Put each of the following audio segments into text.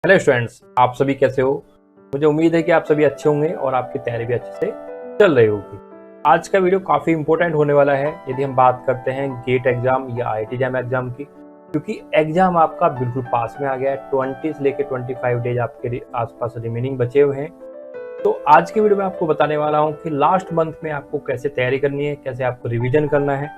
Hello students, आप सभी कैसे हो। मुझे उम्मीद है कि आप सभी अच्छे होंगे और आपकी तैयारी भी अच्छे से चल रही होगी। आज का वीडियो काफ़ी इंपॉर्टेंट होने वाला है यदि हम बात करते हैं गेट एग्जाम या आईआईटी जैम एग्जाम की, क्योंकि एग्जाम आपका बिल्कुल पास में आ गया है। 20 से लेकर 25 डेज आपके आसपास रिमेनिंग बचे हुए हैं। तो आज की वीडियो में आपको बताने वाला हूँ कि लास्ट मंथ में आपको कैसे तैयारी करनी है, कैसे आपको रिविजन करना है,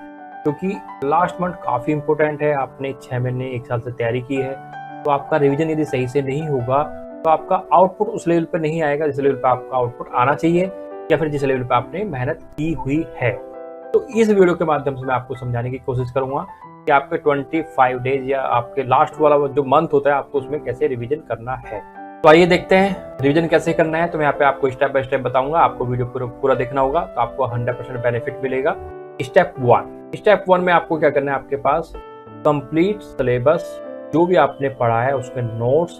क्योंकि लास्ट मंथ काफ़ी इंपॉर्टेंट है। आपने 6 महीने 1 साल से तैयारी की है, तो आपका रिवीजन यदि सही से नहीं होगा तो आपका आउटपुट उस लेवल पे नहीं आएगा जिस लेवल पे आपका आउटपुट आना चाहिए या फिर जिस लेवल पे आपने मेहनत की हुई है। तो इस वीडियो के माध्यम से मैं आपको समझाने की कोशिश करूंगा कि आपके 25 डेज या आपके लास्ट वाला जो मंथ होता है आपको उसमें कैसे रिवीजन करना है। तो आइए देखते हैं रिवीजन कैसे करना है। तो मैं यहाँ पे आपको स्टेप बाय स्टेप बताऊंगा, आपको वीडियो पूरा देखना होगा तो आपको 100% बेनिफिट मिलेगा। स्टेप 1 में आपको क्या करना है, आपके पास कंप्लीट सिलेबस जो भी आपने पढ़ा है उसके नोट्स,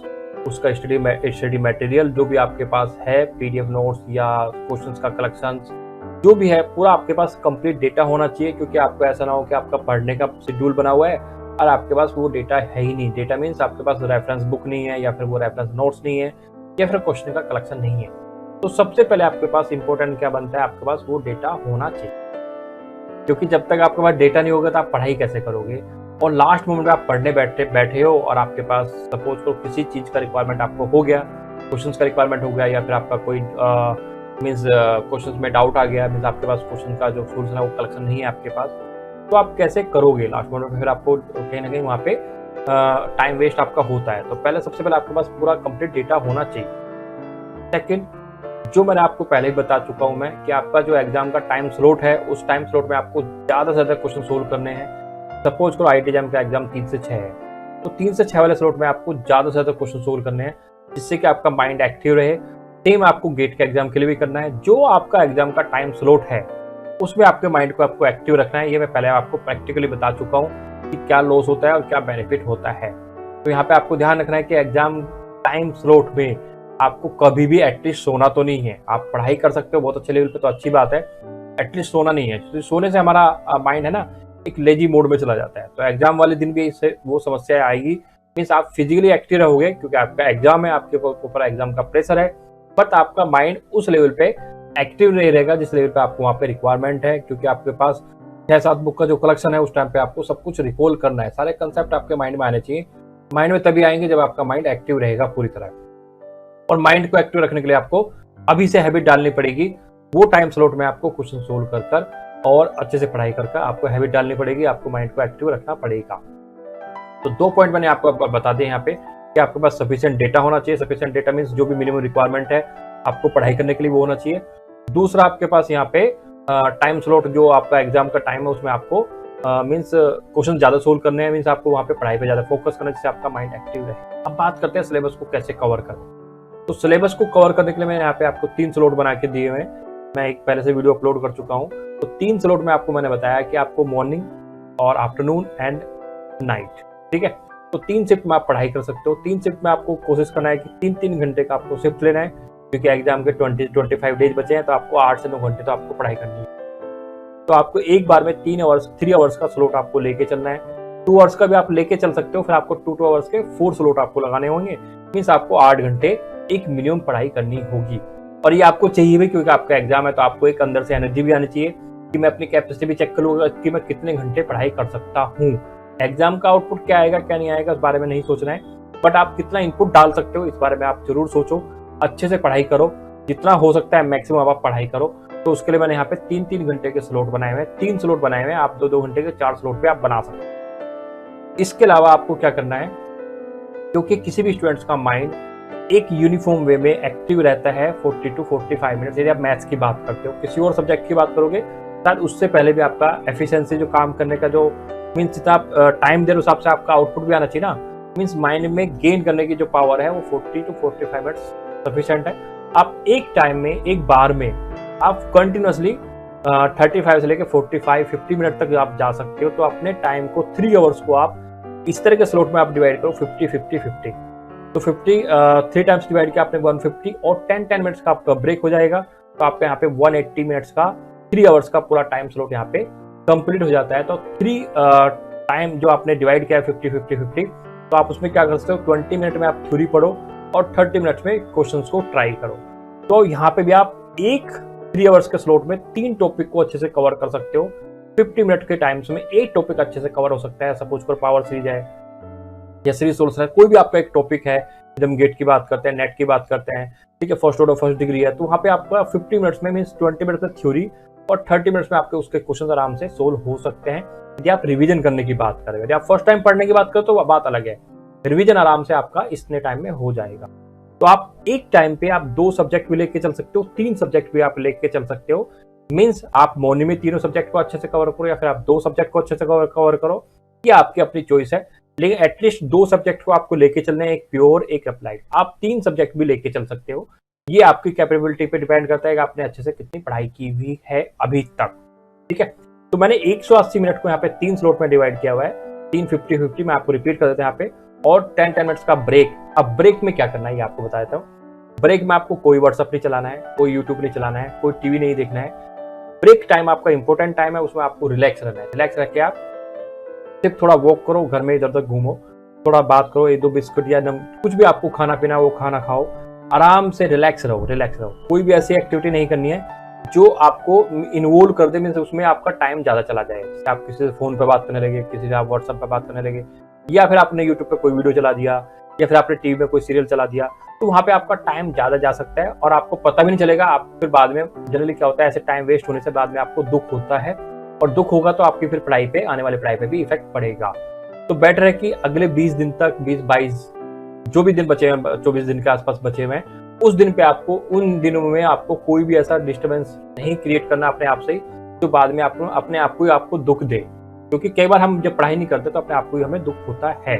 उसका स्टडी मटेरियल जो भी आपके पास है, पीडीएफ नोट्स या क्वेश्चंस का कलेक्शन जो भी है, पूरा आपके पास कंप्लीट डेटा होना चाहिए। क्योंकि आपको ऐसा ना हो कि आपका पढ़ने का शेड्यूल बना हुआ है और आपके पास वो डेटा है ही नहीं। डेटा मीन्स आपके पास रेफरेंस बुक नहीं है या फिर वो रेफरेंस नोट्स नहीं है या फिर क्वेश्चन का कलेक्शन नहीं है। तो सबसे पहले आपके पास इंपॉर्टेंट क्या बनता है, आपके पास वो डेटा होना चाहिए। क्योंकि जब तक आपके पास डेटा नहीं होगा तो आप पढ़ाई कैसे करोगे। और लास्ट मोमेंट में आप पढ़ने बैठे हो और आपके पास सपोज करो किसी चीज़ का रिक्वायरमेंट आपको हो गया, क्वेश्चंस का रिक्वायरमेंट हो गया या फिर आपका कोई मीन्स क्वेश्चंस में डाउट आ गया, मीन्स आपके पास क्वेश्चन का जो सोल्यूशन है वो कलेक्शन नहीं है आपके पास, तो आप कैसे करोगे लास्ट मोमेंट में। फिर आपको कहीं ना कहीं वहाँ पे टाइम वेस्ट आपका होता है। तो पहले सबसे पहले आपके पास पूरा कंप्लीट डेटा होना चाहिए। सेकेंड, जो मैंने आपको पहले ही बता चुका हूँ मैं कि आपका जो एग्जाम का टाइम स्लॉट है उस टाइम स्लॉट में आपको ज़्यादा से ज़्यादा क्वेश्चन सोल्व करने हैं। सपोज करो आईआईटी जैम का एग्जाम 3 से 6 है, तो 3 से 6 वाले स्लॉट में आपको ज़्यादा से ज़्यादा क्वेश्चन सोल्व करने हैं जिससे कि आपका माइंड एक्टिव रहे। सेम आपको गेट के एग्जाम के लिए भी करना है। जो आपका एग्जाम का टाइम स्लॉट है उसमें आपके माइंड को आपको एक्टिव रखना है। ये मैं पहले आपको प्रैक्टिकली बता चुका हूँ कि क्या लॉस होता है और क्या बेनिफिट होता है। तो यहाँ पे आपको ध्यान रखना है कि एग्जाम टाइम स्लॉट में आपको कभी भी एटलीस्ट सोना तो नहीं है। आप पढ़ाई कर सकते हो बहुत अच्छे लेवल पे, तो अच्छी बात है, एटलीस्ट सोना नहीं है। तो सोने से हमारा माइंड है ना एक लेजी मोड में चला जाता है। तो एग्जाम वाले दिन भी इससे वो समस्या आएगी। मीन्स आप फिजिकली एक्टिव रहोगे क्योंकि आपका एग्जाम है, आपके ऊपर एग्जाम का प्रेशर है, बट आपका माइंड उस लेवल पे एक्टिव नहीं रहेगा जिस लेवल पे आपको वहाँ पे रिक्वायरमेंट है। क्योंकि आपके पास 6-7 बुक का जो कलेक्शन है उस टाइम पे आपको सब कुछ रिकॉल करना है। सारे कंसेप्ट आपके माइंड में आने चाहिए। माइंड में तभी आएंगे जब आपका माइंड एक्टिव रहेगा पूरी तरह। और माइंड को एक्टिव रखने के लिए आपको अभी से हैबिट डालनी पड़ेगी। वो टाइम स्लॉट में आपको क्वेश्चन सोल्व कर और अच्छे से पढ़ाई कर आपको हैबिट डालनी पड़ेगी, आपको माइंड को एक्टिव रखना पड़ेगा। तो 2 पॉइंट मैंने आपको बता दिए यहाँ पे कि आपके पास सफिशिएंट डेटा होना चाहिए। सफिशिएंट डेटा मीन्स जो भी मिनिमम रिक्वायरमेंट है आपको पढ़ाई करने के लिए वो होना चाहिए। दूसरा, आपके पास यहाँ पे टाइम स्लॉट जो आपका एग्जाम का टाइम है उसमें आपको मीन्स क्वेश्चन ज़्यादा सोल्व करने हैं। मीन्स आपको वहाँ पे पढ़ाई पे ज़्यादा फोकस करना है जिससे आपका माइंड एक्टिव रहे। अब बात करते हैं सिलेबस को कैसे कवर करें। तो सिलेबस को कवर करने के लिए मैंने यहाँ पे आपको 3 स्लॉट बना के दिए हुए हैं। मैं एक पहले से वीडियो अपलोड कर चुका हूँ। तो 3 स्लॉट में आपको मैंने बताया कि आपको मॉर्निंग और आफ्टरनून एंड नाइट, ठीक है। तो 3 शिफ्ट में आप पढ़ाई कर सकते हो। 3 शिफ्ट में आपको कोशिश करना है कि 3-3 घंटे का आपको शिफ्ट लेना है, क्योंकि एग्जाम के 25 डेज बचे हैं। तो आपको 8 से 9 घंटे तो आपको पढ़ाई करनी है। तो आपको एक बार में 3 आवर्स का स्लॉट आपको लेके चलना है। 2 आवर्स का भी आप लेके चल सकते हो, फिर आपको 2 आवर्स के 4 स्लॉट आपको लगाने होंगे। मीन्स आपको 8 घंटे एक मिनिमम पढ़ाई करनी होगी। और ये आपको चाहिए भी क्योंकि आपका एग्जाम है। तो आपको एक अंदर से एनर्जी भी आनी चाहिए कि मैं अपनी कैपेसिटी भी चेक करूंगा कि मैं कितने घंटे पढ़ाई कर सकता हूँ। एग्जाम का आउटपुट क्या आएगा क्या नहीं आएगा इस बारे में नहीं सोचना है, बट आप कितना इनपुट डाल सकते हो इस बारे में आप जरूर सोचो। अच्छे से पढ़ाई करो, जितना हो सकता है मैक्सिमम आप पढ़ाई करो। तो उसके लिए मैंने यहाँ पे 3-3 घंटे के स्लॉट बनाए हुए हैं। 3 स्लॉट बनाए हुए हैं, आप 2-2 घंटे के 4 स्लॉट पे आप बना सकते हो। इसके अलावा आपको क्या करना है, क्योंकि किसी भी स्टूडेंट्स का माइंड एक यूनिफॉर्म वे में एक्टिव रहता है 40 to 45 मिनट। यदि आप मैथ्स की बात करते हो, किसी और सब्जेक्ट की बात करोगे शायद उससे पहले भी आपका एफिशिएंसी जो काम करने का जो मीन्स जितना आप टाइम दे रहे हो उस हिसाब से आपका आउटपुट भी आना चाहिए ना। मीन्स माइंड में गेन करने की जो पावर है वो 40 to 45 मिनट सफिशिएंट है। आप एक टाइम में एक बार में आप कंटिन्यूसली 35 से लेकर 45-50 मिनट तक आप जा सकते हो। तो अपने टाइम को 3 आवर्स को आप इस तरह के स्लॉट में आप डिवाइड करो 50-50-50। तो 3 टाइम्स डिवाइड किया आपने 150 और 10 मिनट्स का आपका ब्रेक हो जाएगा। तो आपका यहाँ पे 180 मिनट्स का 3 आवर्स का पूरा टाइम स्लॉट यहाँ पे कंप्लीट हो जाता है। तो 3 टाइम जो आपने डिवाइड किया है 50-50-50, तो आप उसमें क्या कर सकते हो, 20 मिनट में आप थ्योरी पढ़ो, और 30 मिनट्स में क्वेश्चंस को ट्राई करो। तो यहाँ पे भी आप एक 3 आवर्स के स्लॉट में 3 टॉपिक को अच्छे से कवर कर सकते हो। 50 मिनट के टाइम्स में एक टॉपिक अच्छे से कवर हो सकता है। सपोज कर पावर सीरीज है या सीरीज सोल्स है, कोई भी आपका एक टॉपिक है, जब हम गेट की बात करते हैं, नेट की बात करते हैं, ठीक है, फर्स्ट ऑर्डर फर्स्ट डिग्री है, तो वहाँ पे आपका 50 मिनट्स में मीन्स 20 मिनट्स में थ्योरी और 30 मिनट्स में आपके उसके क्वेश्चन आराम से सोल्व हो सकते हैं। यदि आप रिवीजन करने की बात करें, यदि आप फर्स्ट टाइम पढ़ने की बात करें तो बात अलग है, रिवीजन आराम से आपका इतने टाइम में हो जाएगा। तो आप एक टाइम पे आप 2 सब्जेक्ट भी लेके चल सकते हो, 3 सब्जेक्ट भी आप लेके चल सकते हो। मीन्स आप मॉर्निंग में तीनों सब्जेक्ट को अच्छे से कवर करो या फिर आप 2 सब्जेक्ट को अच्छे से कवर करो, ये आपकी अपनी चॉइस है। लेकिन एटलीस्ट 2 सब्जेक्ट को आपको लेके चलना है, एक प्योर एक अप्लाइड। आप 3 सब्जेक्ट भी लेके चल सकते हो, ये आपकी कैपेबिलिटी पे डिपेंड करता है कि आपने अच्छे से कितनी पढ़ाई की हुई है अभी तक, ठीक है। तो मैंने 180 मिनट को यहाँ पे 3 स्लॉट में डिवाइड किया हुआ है, 3 50-50 में आपको रिपीट कर देते हैं यहाँ पे, और 10 मिनट्स का ब्रेक। अब ब्रेक में क्या करना है ये आपको बता देता हूँ। ब्रेक में आपको कोई व्हाट्सअप नहीं चलाना है, कोई यूट्यूब नहीं चलाना है, कोई टीवी नहीं देखना है। ब्रेक टाइम आपका इंपॉर्टेंट टाइम है, उसमें आपको रिलैक्स रहना है। रिलैक्स रख के आप सिर्फ थोड़ा वॉक करो, घर में इधर उधर घूमो, थोड़ा बात करो, 1-2 बिस्कुट या कुछ भी आपको खाना पीना वो खाना खाओ, आराम से रिलैक्स रहो। कोई भी ऐसी एक्टिविटी नहीं करनी है जो आपको इन्वॉल्व कर दे, मीन्स उसमें आपका टाइम ज्यादा चला जाए। जैसे आप किसी से फोन पे बात करने लगे, किसी से आप व्हाट्सएप पे बात करने लगे, या फिर आपने यूट्यूब पे कोई वीडियो चला दिया, या फिर आपने टीवी में कोई सीरियल चला दिया, तो वहां पे आपका टाइम ज्यादा जा सकता है और आपको पता भी नहीं चलेगा। आप फिर बाद में जनरली क्या होता है, ऐसे टाइम वेस्ट होने से बाद में आपको दुख होता है, और दुख होगा तो आपकी फिर पढ़ाई पे, आने वाली पढ़ाई पे भी इफेक्ट पड़ेगा। तो बेटर है कि अगले 20 दिन तक, 20-22 जो भी दिन बचे हैं, 24 दिन के आसपास बचे हुए हैं, उस दिन पे आपको, उन दिनों में आपको कोई भी ऐसा डिस्टर्बेंस नहीं क्रिएट करना अपने आप से ही, तो बाद में आपको अपने आप को ही आपको दुख दे। क्योंकि कई बार हम जब पढ़ाई नहीं करते तो अपने आप को ही हमें दुख होता है।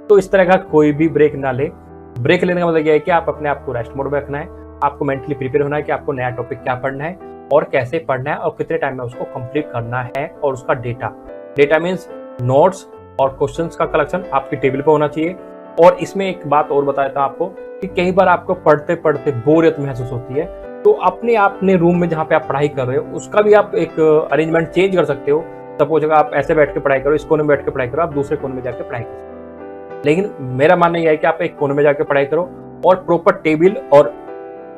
तो इस तरह का कोई भी ब्रेक ना ले। ब्रेक लेने का मतलब यह है कि आप अपने आप को रेस्ट मोड में रखना है, आपको मेंटली प्रिपेयर होना है कि आपको नया टॉपिक क्या पढ़ना है और कैसे पढ़ना है और कितने टाइम में उसको कंप्लीट करना है। और उसका डेटा मीन्स नोट्स और क्वेश्चंस का कलेक्शन आपकी टेबल पे होना चाहिए। और इसमें एक बात और बता देता हूं आपको कि कई बार आपको पढ़ते पढ़ते बोरियत महसूस होती है, तो अपने रूम में जहाँ पे आप पढ़ाई कर रहे हो उसका भी आप एक अरेंजमेंट चेंज कर सकते हो। सपोज अगर आप ऐसे बैठ के पढ़ाई करो, इस कोने में बैठ के पढ़ाई करो, आप दूसरे कोने में जाकर पढ़ाई करो। लेकिन मेरा मानना यह है कि आप एक कोने में जाकर पढ़ाई करो और प्रॉपर टेबल और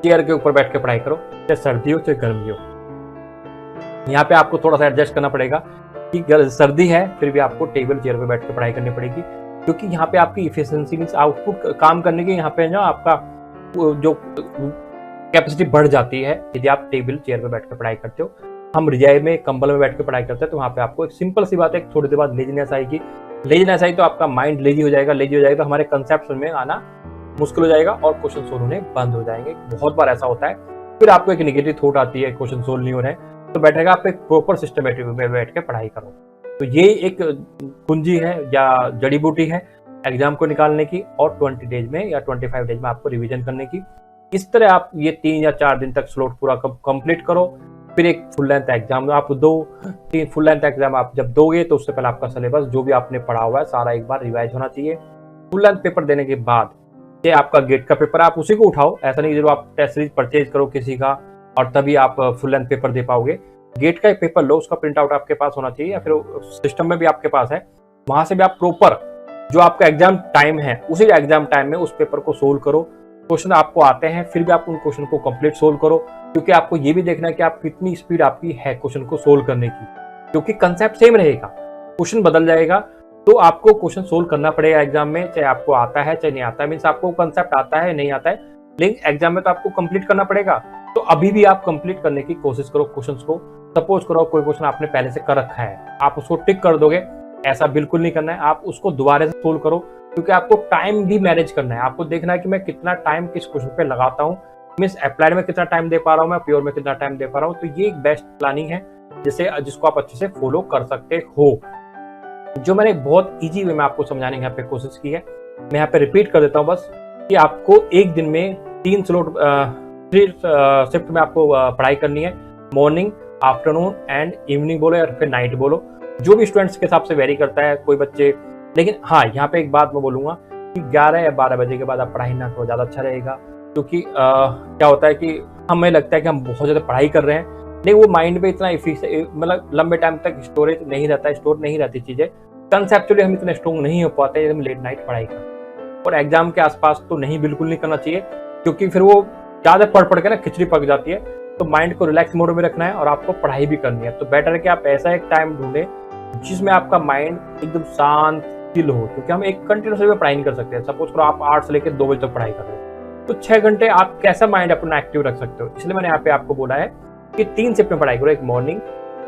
चेयर के ऊपर बैठ के पढ़ाई करो, चाहे सर्दी हो चाहे गर्मी हो। यहाँ पे आपको थोड़ा सा एडजस्ट करना पड़ेगा कि सर्दी है फिर भी आपको टेबल चेयर पे बैठ के पढ़ाई करनी पड़ेगी, क्योंकि यहाँ पे आपकी इफिशिएंसी मींस आउटपुट काम करने की यहाँ पे ना आपका जो कैपेसिटी बढ़ जाती है यदि आप टेबल चेयर पे बैठ के पढ़ाई करते हो। हम रजाई में कंबल में बैठ के पढ़ाई करते हैं तो वहाँ पे आपको एक सिंपल सी बात है, थोड़ी देर बाद लेजीनेस आएगी। लेजीनेस आई तो आपका माइंड लेजी हो जाएगा, तो हमारे कंसेप्ट में आना मुश्किल हो जाएगा और क्वेश्चन सोल्व होने बंद हो जाएंगे। बहुत बार ऐसा होता है, फिर आपको एक नेगेटिव थॉट आती है, क्वेश्चन सोल्व नहीं हो रहे, तो बैठेगा आप एक प्रॉपर सिस्टमेटिक में बैठ के पढ़ाई करो। तो ये एक कुंजी है या जड़ी बूटी है एग्जाम को निकालने की, और 20 डेज में या 25 डेज में आपको रिवीजन करने की। इस तरह आप ये 3 या 4 दिन तक स्लॉट पूरा कंप्लीट करो, फिर एक फुल लेंथ एग्जाम आप दो। 3 फुल लेंथ एग्जाम आप जब दोगे तो उससे पहले आपका सिलेबस जो भी आपने पढ़ा हुआ है सारा एक बार रिवाइज होना चाहिए। फुल लेंथ पेपर देने के बाद ये आपका गेट का पेपर आप उसी को उठाओ, ऐसा नहीं जरूर आप टेस्ट सीरीज परचेज करो किसी का और तभी आप फुल लेंथ पेपर दे पाओगे। गेट का एक पेपर लो, उसका प्रिंट आउट आपके पास होना चाहिए या फिर सिस्टम में भी आपके पास है, वहां से भी आप प्रॉपर जो आपका एग्जाम टाइम है उसी एग्जाम टाइम में उस पेपर को सोल्व करो। क्वेश्चन आपको आते हैं फिर भी आप उन क्वेश्चन को कंप्लीट सोल्व करो, क्योंकि आपको ये भी देखना है कि आप कितनी स्पीड आपकी है क्वेश्चन को सोल्व करने की, क्योंकि कंसेप्ट सेम रहेगा, क्वेश्चन बदल जाएगा तो आपको क्वेश्चन सोल्व करना पड़ेगा एग्जाम में, चाहे आपको आता है चाहे नहीं आता है। मीन्स आपको कंसेप्ट आता है नहीं आता है, लेकिन एग्जाम में तो आपको कंप्लीट करना पड़ेगा। तो अभी भी आप कंप्लीट करने की कोशिश करो क्वेश्चंस को। सपोज करो कोई क्वेश्चन आपने पहले से कर रखा है, आप उसको टिक कर दोगे, ऐसा बिल्कुल नहीं करना है, आप उसको दोबारा से सोल्व करो, क्योंकि आपको टाइम भी मैनेज करना है। आपको देखना है कि मैं कितना टाइम किस क्वेश्चन पे लगाता हूँ, मीन्स अप्लाइड में कितना टाइम दे पा रहा हूँ, मैं प्योर में कितना टाइम दे पा रहा हूँ। तो ये एक बेस्ट प्लानिंग है जिसको आप अच्छे से फॉलो कर सकते हो, जो मैंने बहुत इजी वे में आपको समझाने की यहाँ पे कोशिश की है। मैं यहाँ पे रिपीट कर देता हूँ बस कि आपको एक दिन में 3 शिफ्ट में आपको पढ़ाई करनी है, मॉर्निंग, आफ्टरनून एंड इवनिंग बोलो या फिर नाइट बोलो, जो भी स्टूडेंट्स के हिसाब से वेरी करता है कोई बच्चे। लेकिन हाँ, यहाँ पे एक बात मैं बोलूंगा कि 11 या 12 बजे के बाद आप पढ़ाई ना तो ज़्यादा अच्छा रहेगा, क्योंकि क्या होता है कि हमें लगता है कि हम बहुत ज़्यादा पढ़ाई कर रहे हैं, लेकिन वो माइंड पे इतना मतलब लंबे टाइम तक स्टोर नहीं रहती चीज़ें, कंसेप्चुअली हम इतने स्ट्रॉन्ग नहीं हो पाते हम लेट नाइट पढ़ाई करते। और एग्जाम के आसपास तो नहीं, बिल्कुल नहीं करना चाहिए, क्योंकि फिर वो ज़्यादा पढ़ के ना खिचड़ी पक जाती है। तो माइंड को रिलैक्स मोड में रखना है और आपको पढ़ाई भी करनी है। तो बेटर है कि आप ऐसा एक टाइम ढूंढें जिसमें आपका माइंड एकदम शांत चिल हो, क्योंकि हम एक कंटिन्यूसली पढ़ाई नहीं कर सकते। सपोज करो आप 8 से लेकर 2 बजे तक पढ़ाई कर रहे हो, तो 6 घंटे आप कैसा माइंड अपना एक्टिव रख सकते हो। इसलिए मैंने यहाँ पे आपको बोला है कि 3 शिफ्ट में पढ़ाई करो, एक मॉर्निंग,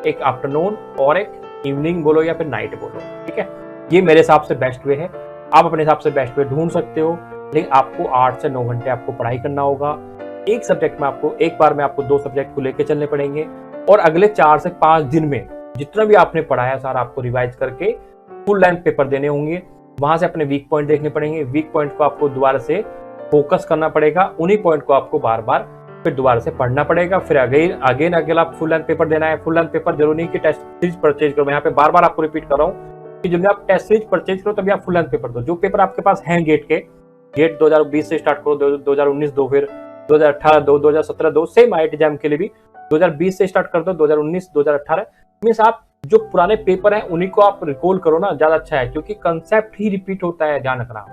एक आफ्टरनून और एक इवनिंग बोलो या फिर नाइट बोलो, ठीक है। ये मेरे हिसाब से बेस्ट वे है। आप अपने हिसाब से बेस्ट वे ढूंढ सकते हो, लेकिन आपको 8 से 9 घंटे आपको पढ़ाई करना होगा। एक सब्जेक्ट में आपको एक बार में आपको 2 सब्जेक्ट को लेकर चलने पड़ेंगे और अगले 4 से 5 दिन में जितना भी आपने पढ़ाया सारा आपको रिवाइज करके फुल लेंथ पेपर देने होंगे। वहां से अपने वीक पॉइंट देखने पड़ेंगे, वीक पॉइंट को आपको दोबारा से फोकस करना पड़ेगा, उन्हीं पॉइंट को आपको बार बार फिर दोबारा से पढ़ना पड़ेगा। फिर अगेन आप फुल लेंथ पेपर देना है। फुल लेंथ पेपर जरूरी नहीं कि टेस्ट सीरीज परचेज करो, मैं यहाँ पे बार बार आपको रिपीट कर रहा हूँ कि जब आप टेस्ट सीरीज परचेज करो तभी आप फुल लेंथ पेपर दो। जो पेपर आपके पास हैं गेट के, गेट 2020 से स्टार्ट करो, 2019 दो, फिर 2018 दो, 2017 दो, सेम IIT एग्जाम के लिए भी 2020 से स्टार्ट कर दो, 2019 2018 मीन्स आप जो पुराने पेपर हैं उन्हीं को आप रिकॉल करो ना, ज्यादा अच्छा है, क्योंकि कंसेप्ट ही रिपीट होता है, ध्यान रखना।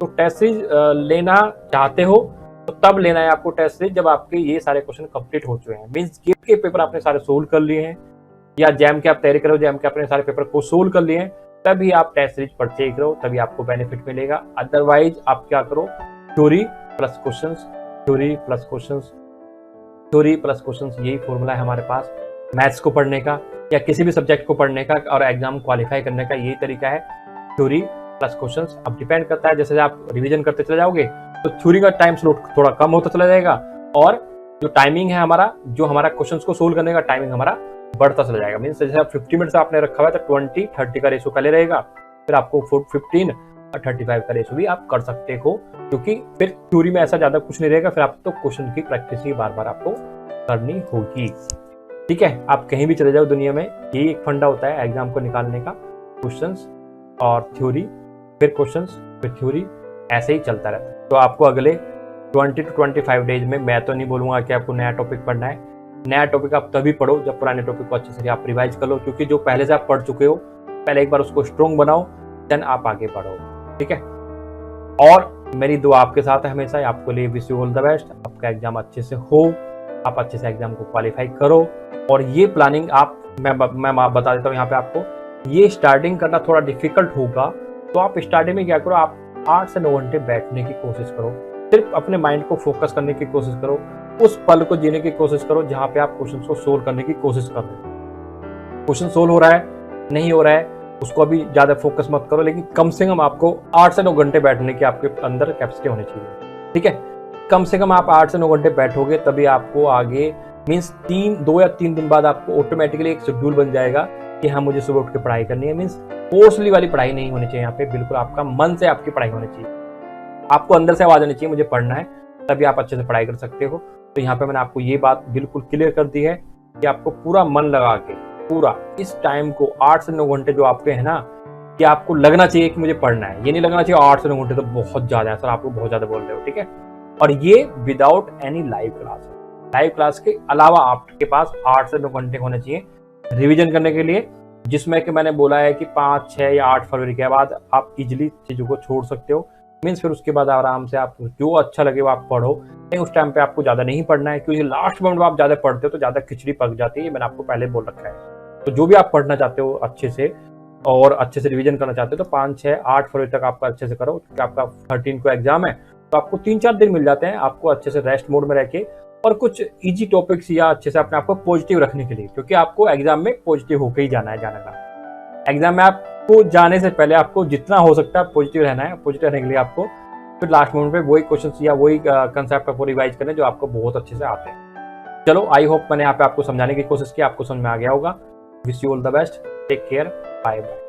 तो टेस्ट सीरीज लेना चाहते हो तो तब लेना है आपको टेस्ट सीरीज जब आपके ये सारे क्वेश्चन कंप्लीट हो चुके हैं, मीन्स गेट के पेपर आपने सारे सोल्व कर लिए हैं, या जैम के आप तैयारी करो, जैम के अपने सारे पेपर को सोल्व कर लिए हैं, तभी आप टेस्ट सीरीज परचेज करो, तभी आपको बेनिफिट मिलेगा। अदरवाइज आप क्या करो, theory plus questions, theory plus questions, theory plus questions, यही फॉर्मूला है हमारे पास मैथ्स को पढ़ने का या किसी भी सब्जेक्ट को पढ़ने का और एग्जाम क्वालिफाई करने का, यही तरीका है, थ्योरी प्लस क्वेश्चंस। अब डिपेंड करता है जैसे आप रिवीजन करते चले जाओगे तो थ्योरी का टाइम स्लॉट थोड़ा कम होता चला जाएगा और जो टाइमिंग है हमारा, जो हमारा क्वेश्चंस को सोल्व करने का टाइमिंग हमारा बढ़ता चला जाएगा। मीन्स जैसे आप 50 मिनट्स आपने रखा हुआ है तो 20-30 का रेशो पहले रहेगा, फिर आपको 15 और 35 का रेशो भी आप कर सकते हो, क्योंकि फिर थ्योरी में ऐसा ज्यादा कुछ नहीं रहेगा। फिर आप तो क्वेश्चन की प्रैक्टिस ही बार बार आपको करनी होगी, ठीक है। आप कहीं भी चले जाओ दुनिया में, यही एक फंडा होता है एग्जाम को निकालने का, क्वेश्चंस और थ्योरी, फिर क्वेश्चंस फिर थ्योरी, ऐसे ही चलता रहता है। तो आपको अगले 20 to 25 डेज में, मैं तो नहीं बोलूंगा कि आपको नया टॉपिक पढ़ना है, नया टॉपिक आप तभी पढ़ो जब पुराने टॉपिक को अच्छे से आप रिवाइज कर लो, क्योंकि जो पहले से आप पढ़ चुके हो पहले एक बार उसको स्ट्रॉन्ग बनाओ, देन आप आगे बढ़ो, ठीक है। और मेरी दुआ आपके साथ है हमेशा, आपको लिए wish you all the best, आपका एग्जाम अच्छे से हो, आप अच्छे से एग्जाम को क्वालिफाई करो। और ये प्लानिंग मैं बता देता हूँ यहाँ पे आपको, ये स्टार्टिंग करना थोड़ा डिफिकल्ट होगा, तो आप स्टार्टिंग में क्या करो, आप 8 से 9 घंटे बैठने की कोशिश करो, सिर्फ अपने माइंड को फोकस करने की कोशिश करो, उस पल को जीने की कोशिश करो जहाँ पे आप क्वेश्चन को सोल्व करने की कोशिश कर रहे हो। क्वेश्चन सोल्व हो रहा है नहीं हो रहा है उसको अभी ज्यादा फोकस मत करो, लेकिन कम से कम आपको 8 से 9 घंटे बैठने की आपके अंदर कैपेसिटी होनी चाहिए, ठीक है। कम से कम आप 8 से 9 घंटे बैठोगे तभी आपको आगे मीन्स 2 या 3 दिन बाद आपको ऑटोमेटिकली एक शेड्यूल बन जाएगा कि हाँ मुझे सुबह उठ के पढ़ाई करनी है। मीन्स फोर्सली वाली पढ़ाई नहीं होनी चाहिए यहाँ पे, बिल्कुल आपका मन से आपकी पढ़ाई होनी चाहिए, आपको अंदर से आवाज आनी चाहिए मुझे पढ़ना है, तभी आप अच्छे से पढ़ाई कर सकते हो। तो यहाँ पे मैंने आपको ये बात बिल्कुल क्लियर कर दी है कि आपको पूरा मन लगा के पूरा इस टाइम को 8 से 9 घंटे जो आपके है ना, कि आपको लगना चाहिए कि मुझे पढ़ना है, ये नहीं लगना चाहिए 8 से 9 घंटे तो बहुत ज्यादा है सर, आप लोग बहुत ज्यादा बोल रहे हो, ठीक है। और ये without any live class, live class के अलावा आपके पास 8 से 9 घंटे होने चाहिए रिविजन करने के लिए, जिसमें कि मैंने बोला है कि 5, 6 या 8 फरवरी के बाद आप इजिली चीजों को छोड़ सकते हो। मीन्स फिर उसके बाद आराम से आप जो अच्छा लगे वो आप पढ़ो, नहीं उस टाइम पे आपको ज्यादा नहीं पढ़ना है, क्योंकि लास्ट मोमेंट में आप ज्यादा पढ़ते हो तो ज्यादा खिचड़ी पक जाती है, ये मैंने आपको पहले बोल रखा है। तो जो भी आप पढ़ना चाहते हो अच्छे से और अच्छे से रिवीजन करना चाहते हो तो 5, 6, 8 फरवरी तक आपका अच्छे से करो, क्योंकि आपका 13 को एग्जाम है, तो आपको 3-4 दिन मिल जाते हैं आपको अच्छे से रेस्ट मोड में रह के और कुछ इजी टॉपिक्स या अच्छे से अपने आप को पॉजिटिव रखने के लिए, क्योंकि आपको एग्जाम में पॉजिटिव होकर ही जाना है। जाने का एग्जाम में आपको जाने से पहले आपको जितना हो सकता है पॉजिटिव रहना है। पॉजिटिव रहने के लिए आपको फिर लास्ट मोमेंट पे वही क्वेश्चंस या वही कंसेप्ट आपको रिवाइज करने जो आपको बहुत अच्छे से आते हैं। चलो आई होप मैंने यहाँ पे आपको समझाने की कोशिश की, आपको समझ में आ गया होगा। Wish you all the best, take care, bye bye.